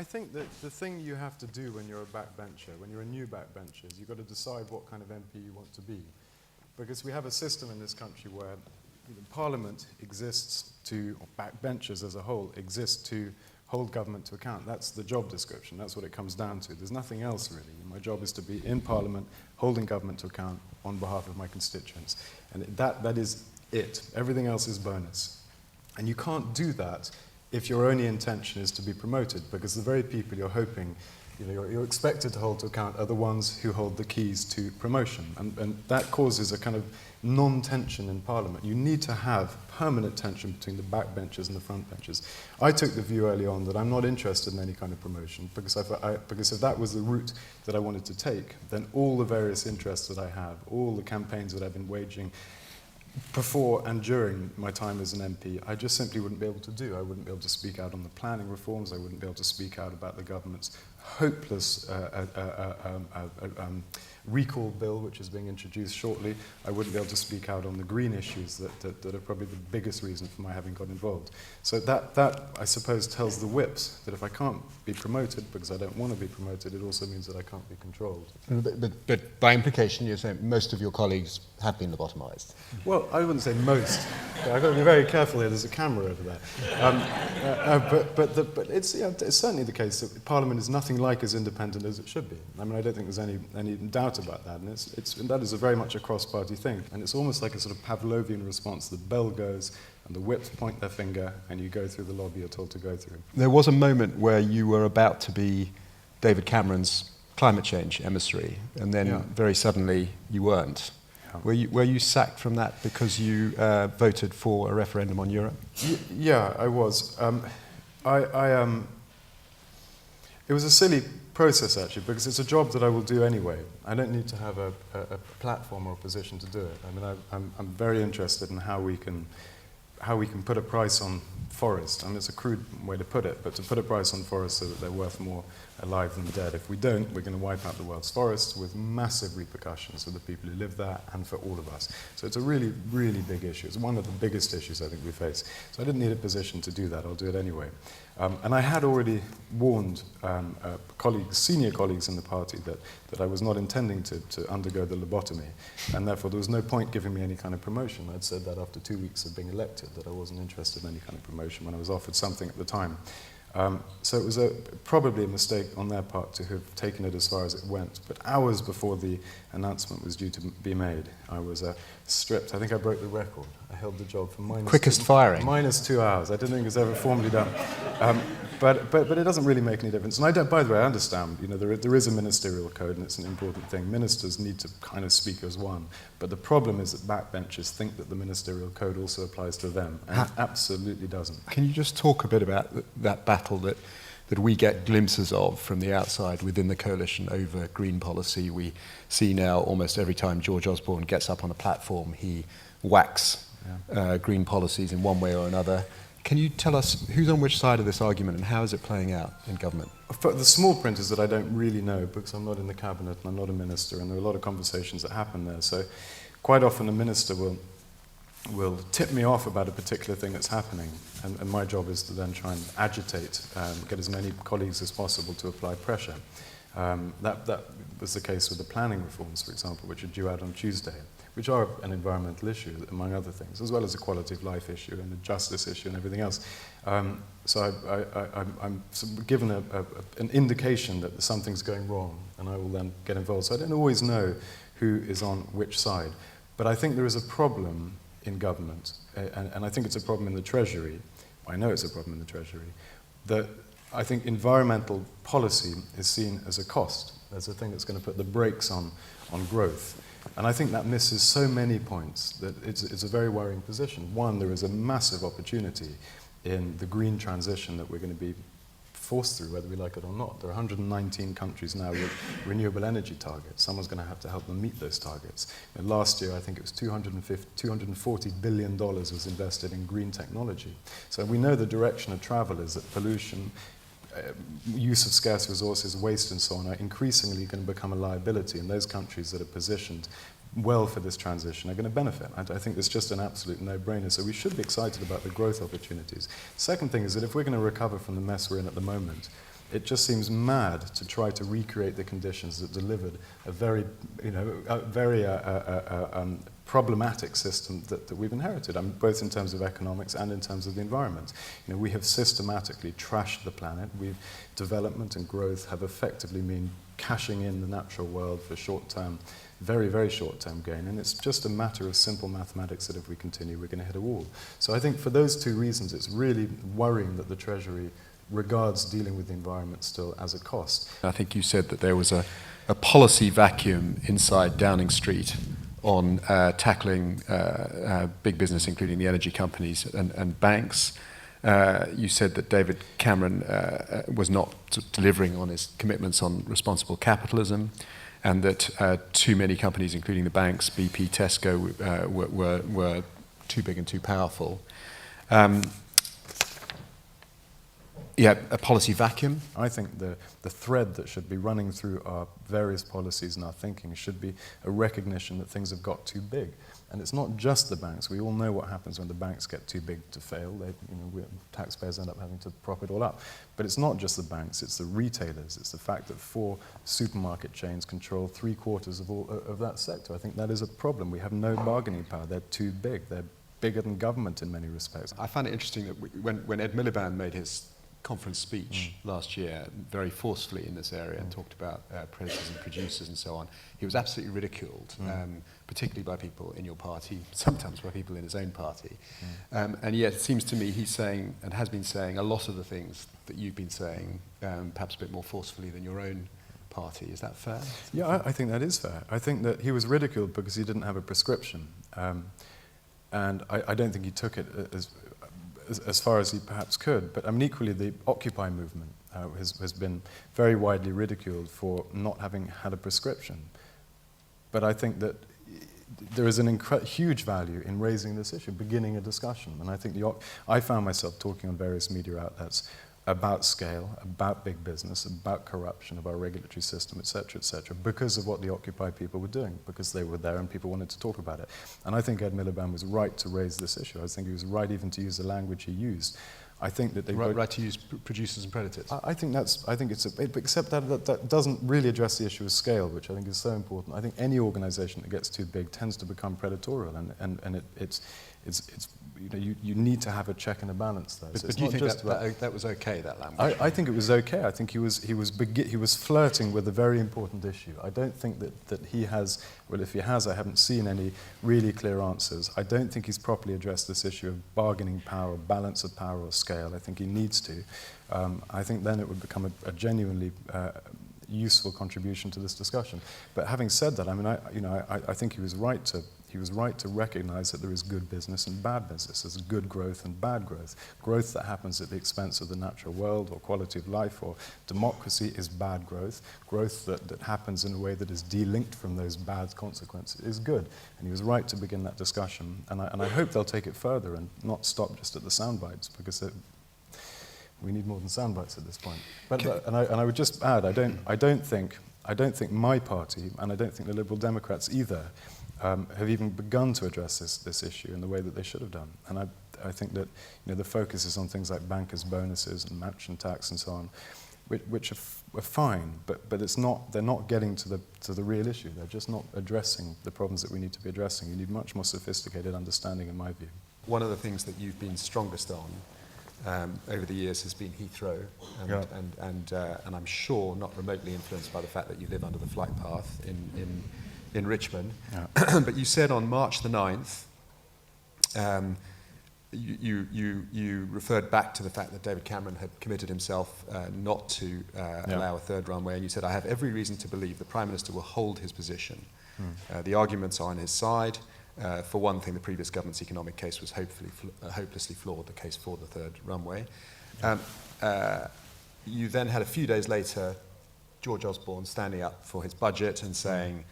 I think that the thing you have to do when you're a backbencher, when you're a new backbencher, is you've got to decide what kind of MP you want to be. Because we have a system in this country where Parliament exists to, or backbenchers as a whole, exist to hold government to account. That's the job description. That's what it comes down to. There's nothing else, really. My job is to be in Parliament, holding government to account on behalf of my constituents. And that is it. Everything else is bonus. And you can't do that if your only intention is to be promoted, because the very people you're hoping, you're expected to hold to account are the ones who hold the keys to promotion. And that causes a kind of non-tension in Parliament. You need to have permanent tension between the backbenchers and the frontbenchers. I took the view early on that I'm not interested in any kind of promotion, because if that was the route that I wanted to take, then all the various interests that I have, all the campaigns that I've been waging before and during my time as an MP, I just simply wouldn't be able to do. I wouldn't be able to speak out on the planning reforms. I wouldn't be able to speak out about the government's hopeless recall bill, which is being introduced shortly. I wouldn't be able to speak out on the green issues that are probably the biggest reason for my having got involved. So that, I suppose, tells the whips that if I can't be promoted because I don't want to be promoted, it also means that I can't be controlled. But by implication, you're saying most of your colleagues have been lobotomized. Well, I wouldn't say most. I've got to be very careful here. There's a camera over there. But it's certainly the case that Parliament is nothing like as independent as it should be. I mean, I don't think there's any doubt about that. And that is very much a cross-party thing. And it's almost like a sort of Pavlovian response. The bell goes, and the whips point their finger, and you go through the lobby you're told to go through. There was a moment where you were about to be David Cameron's climate change emissary, and then very suddenly you weren't. Yeah. Were you sacked from that because you voted for a referendum on Europe? Yeah, I was. It was a silly process, actually, because it's a job that I will do anyway. I don't need to have a platform or a position to do it. I mean, I'm very interested in how we can put a price on forests. I mean, it's a crude way to put it, but to put a price on forests so that they're worth more alive than dead. If we don't, we're going to wipe out the world's forests with massive repercussions for the people who live there and for all of us. So it's a really, really big issue. It's one of the biggest issues I think we face. So I didn't need a position to do that. I'll do it anyway. And I had already warned senior colleagues in the party that I was not intending to undergo the lobotomy, and therefore there was no point giving me any kind of promotion. I'd said that after 2 weeks of being elected, that I wasn't interested in any kind of promotion when I was offered something at the time. So it was probably a mistake on their part to have taken it as far as it went. But hours before the announcement was due to be made, I was stripped. I think I broke the record. I held the job for quickest firing. -2 hours. I didn't think it was ever formally done. But it doesn't really make any difference. And I don't, by the way, I understand, there is a ministerial code and it's an important thing. Ministers need to kind of speak as one. But the problem is that backbenchers think that the ministerial code also applies to them, and it absolutely doesn't. Can you just talk a bit about that battle that we get glimpses of from the outside within the coalition over green policy? We see now almost every time George Osborne gets up on a platform, he whacks green policies in one way or another. Can you tell us who's on which side of this argument and how is it playing out in government? The small print is that I don't really know, because I'm not in the cabinet and I'm not a minister, and there are a lot of conversations that happen there. So quite often a minister will tip me off about a particular thing that's happening, and my job is to then try and agitate, get as many colleagues as possible to apply pressure. That was the case with the planning reforms, for example, which are due out on Tuesday, which are an environmental issue, among other things, as well as a quality of life issue and a justice issue and everything else. So I'm given an indication that something's going wrong, and I will then get involved. So I don't always know who is on which side. But I think there is a problem in government, and I think it's a problem in the Treasury. I know it's a problem in the Treasury, that I think environmental policy is seen as a cost, as a thing that's going to put the brakes on growth. And I think that misses so many points that it's a very worrying position. One, there is a massive opportunity in the green transition that we're going to be forced through, whether we like it or not. There are 119 countries now with renewable energy targets. Someone's going to have to help them meet those targets. And last year, I think it was $240 billion was invested in green technology. So we know the direction of travel is that pollution, use of scarce resources, waste and so on are increasingly going to become a liability, and those countries that are positioned well for this transition are going to benefit. I think it's just an absolute no-brainer, so we should be excited about the growth opportunities. Second thing is that if we're going to recover from the mess we're in at the moment, it just seems mad to try to recreate the conditions that delivered a very, problematic system that we've inherited, both in terms of economics and in terms of the environment. We have systematically trashed the planet. Development and growth have effectively been cashing in the natural world for short-term, very, very short-term gain, and it's just a matter of simple mathematics that if we continue, we're going to hit a wall. So I think for those two reasons, it's really worrying that the Treasury regards dealing with the environment still as a cost. I think you said that there was a policy vacuum inside Downing Street on tackling big business, including the energy companies and banks. You said that David Cameron was not delivering on his commitments on responsible capitalism, and that too many companies, including the banks, BP, Tesco, were too big and too powerful. A policy vacuum. I think the thread that should be running through our various policies and our thinking should be a recognition that things have got too big. And it's not just the banks. We all know what happens when the banks get too big to fail. Taxpayers end up having to prop it all up. But it's not just the banks, it's the retailers. It's the fact that 4 supermarket chains control 3/4 of that sector. I think that is a problem. We have no bargaining power. They're too big. They're bigger than government in many respects. I find it interesting that when Ed Miliband made his conference speech last year, very forcefully in this area, and talked about predators and producers and so on, he was absolutely ridiculed, particularly by people in your party, sometimes by people in his own party. And yet it seems to me he's saying, and has been saying, a lot of the things that you've been saying, perhaps a bit more forcefully than your own party. Is that fair? Yeah, I think that is fair. I think that he was ridiculed because he didn't have a prescription. And I don't think he took it as far as he perhaps could. But equally, the Occupy movement has been very widely ridiculed for not having had a prescription. But I think that there is an huge value in raising this issue, beginning a discussion. And I think I found myself talking on various media outlets about scale, about big business, about corruption of our regulatory system, et cetera, because of what the Occupy people were doing, because they were there and people wanted to talk about it. And I think Ed Miliband was right to raise this issue. I think he was right even to use the language he used. I think that they right to use producers and predators. Except that doesn't really address the issue of scale, which I think is so important. I think any organisation that gets too big tends to become predatorial, and you need to have a check and a balance there. But do you think that was okay, that language? I think it was okay. I think he was flirting with a very important issue. I don't think that he has, well, if he has, I haven't seen any really clear answers. I don't think he's properly addressed this issue of bargaining power, balance of power or scale. I think he needs to. I think then it would become a genuinely useful contribution to this discussion. But having said that, I think he was right to recognise that there is good business and bad business. There's good growth and bad growth. Growth that happens at the expense of the natural world or quality of life or democracy is bad growth. Growth that happens in a way that is delinked from those bad consequences is good. And he was right to begin that discussion. And I hope they'll take it further and not stop just at the sound bites, because we need more than sound bites at this point. And I would just add, I don't think my party, and I don't think the Liberal Democrats either, have even begun to address this issue in the way that they should have done. And I think that the focus is on things like bankers' bonuses and mansion tax and so on, which are fine, but it's not. They're not getting to the real issue. They're just not addressing the problems that we need to be addressing. You need much more sophisticated understanding, in my view. One of the things that you've been strongest on over the years has been Heathrow, and I'm sure not remotely influenced by the fact that you live under the flight path in Richmond. Yeah. But you said on March the 9th, you referred back to the fact that David Cameron had committed himself not to allow a third runway, and you said, "I have every reason to believe the Prime Minister will hold his position. The arguments are on his side. For one thing, the previous government's economic case was hopelessly flawed, the case for the third runway." You then had a few days later George Osborne standing up for his budget and saying,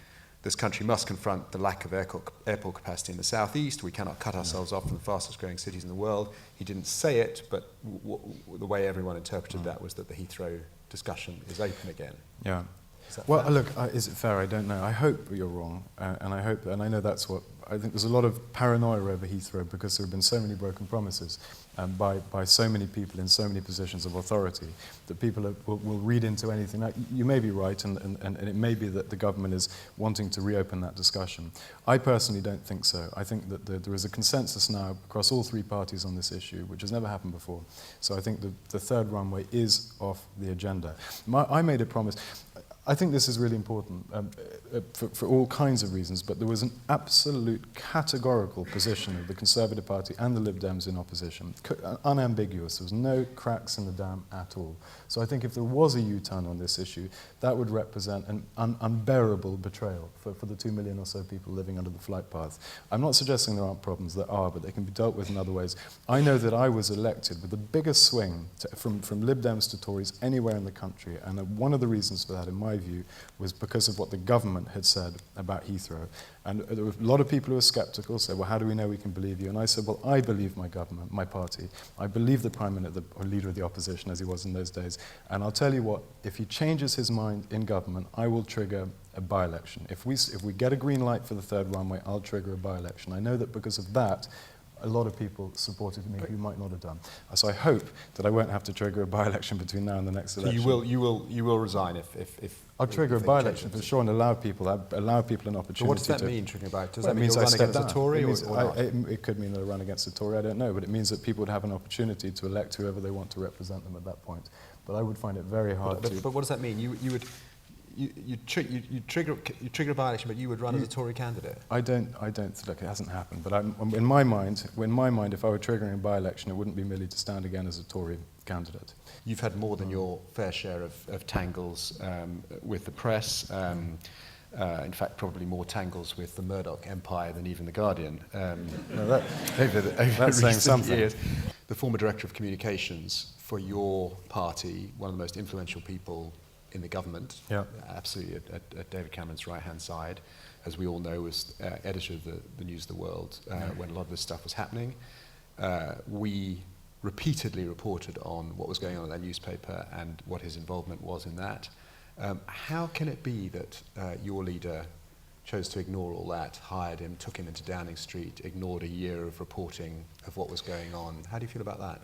"This country must confront the lack of airport capacity in the southeast. We cannot cut ourselves off from the fastest growing cities in the world." He didn't say it, but the way everyone interpreted that was that the Heathrow discussion is open again. Yeah. Is that Well, fair? look, is it fair? I don't know. I hope you're wrong, and I know that's what. I think there's a lot of paranoia over Heathrow because there have been so many broken promises by so many people in so many positions of authority that people will read into anything. Now, you may be right, and it may be that the government is wanting to reopen that discussion. I personally don't think so. I think that there is a consensus now across all three parties on this issue, which has never happened before. So I think the third runway is off the agenda. I made a promise. I think this is really important for all kinds of reasons, but there was an absolute categorical position of the Conservative Party and the Lib Dems in opposition, unambiguous. There was no cracks in the dam at all. So I think if there was a U-turn on this issue, that would represent an unbearable betrayal for the 2 million or so people living under the flight path. I'm not suggesting there aren't problems, there are, but they can be dealt with in other ways. I know that I was elected with the biggest swing from Lib Dems to Tories anywhere in the country, and one of the reasons for that, in my view, was because of what the government had said about Heathrow. And there were a lot of people who were sceptical, said, well, how do we know we can believe you? And I said, well, I believe my government, my party. I believe the Prime Minister, or leader of the opposition, as he was in those days. And I'll tell you what, if he changes his mind in government, I will trigger a by-election. If we get a green light for the third runway, I'll trigger a by-election. I know that because of that, a lot of people supported me who might not have done. So I hope that I won't have to trigger a by-election between now and the next election. So you will resign if I'll trigger a by-election for sure and allow people an opportunity. So what does that mean, triggering a by-election? Does that mean means you'll I run step against a down. Tory or not? It could mean that I run against a Tory, I don't know, but it means that people would have an opportunity to elect whoever they want to represent them at that point. But I would find it very hard to... But what does that mean? You trigger a by-election, but you would run as a Tory candidate? I don't look, it hasn't happened, but in my mind, if I were triggering a by-election, it wouldn't be merely to stand again as a Tory candidate. You've had more than your fair share of tangles with the press. In fact, probably more tangles with the Murdoch empire than even The Guardian. That's saying something. Years. The former director of communications for your party, one of the most influential people in the government, absolutely at David Cameron's right-hand side, as we all know, was editor of the News of the World when a lot of this stuff was happening. We repeatedly reported on what was going on in that newspaper and what his involvement was in that. How can it be that your leader chose to ignore all that, hired him, took him into Downing Street, ignored a year of reporting of what was going on? How do you feel about that?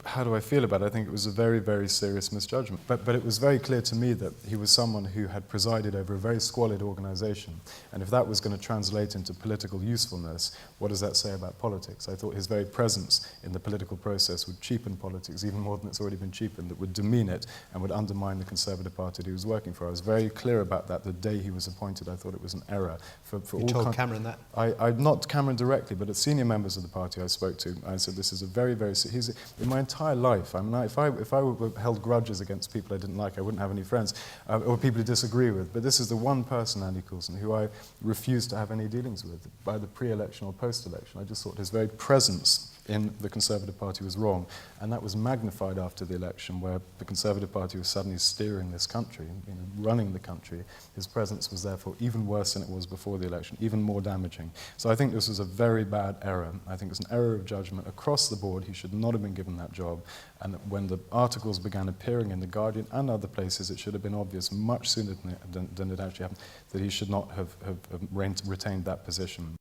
How do I feel about it? I think it was a very, very serious misjudgment. But it was very clear to me that he was someone who had presided over a very squalid organisation. And if that was going to translate into political usefulness, what does that say about politics? I thought his very presence in the political process would cheapen politics even more than it's already been cheapened, that would demean it and would undermine the Conservative Party that he was working for. I was very clear about that the day he was appointed. I thought it was an error. You told Cameron that? Not Cameron directly, but at senior members of the party I spoke to, I said this is a very, very... in my entire life, I mean, if I held grudges against people I didn't like, I wouldn't have any friends, or people to disagree with. But this is the one person, Andy Coulson, who I refused to have any dealings with, either pre-election or post-election. I just thought his very presence in the Conservative Party was wrong, and that was magnified after the election, where the Conservative Party was suddenly steering this country, running the country. His presence was therefore even worse than it was before the election, even more damaging. So I think this was a very bad error. I think it was an error of judgment across the board. He should not have been given that job, and when the articles began appearing in The Guardian and other places, it should have been obvious much sooner than it actually happened that he should not have retained that position.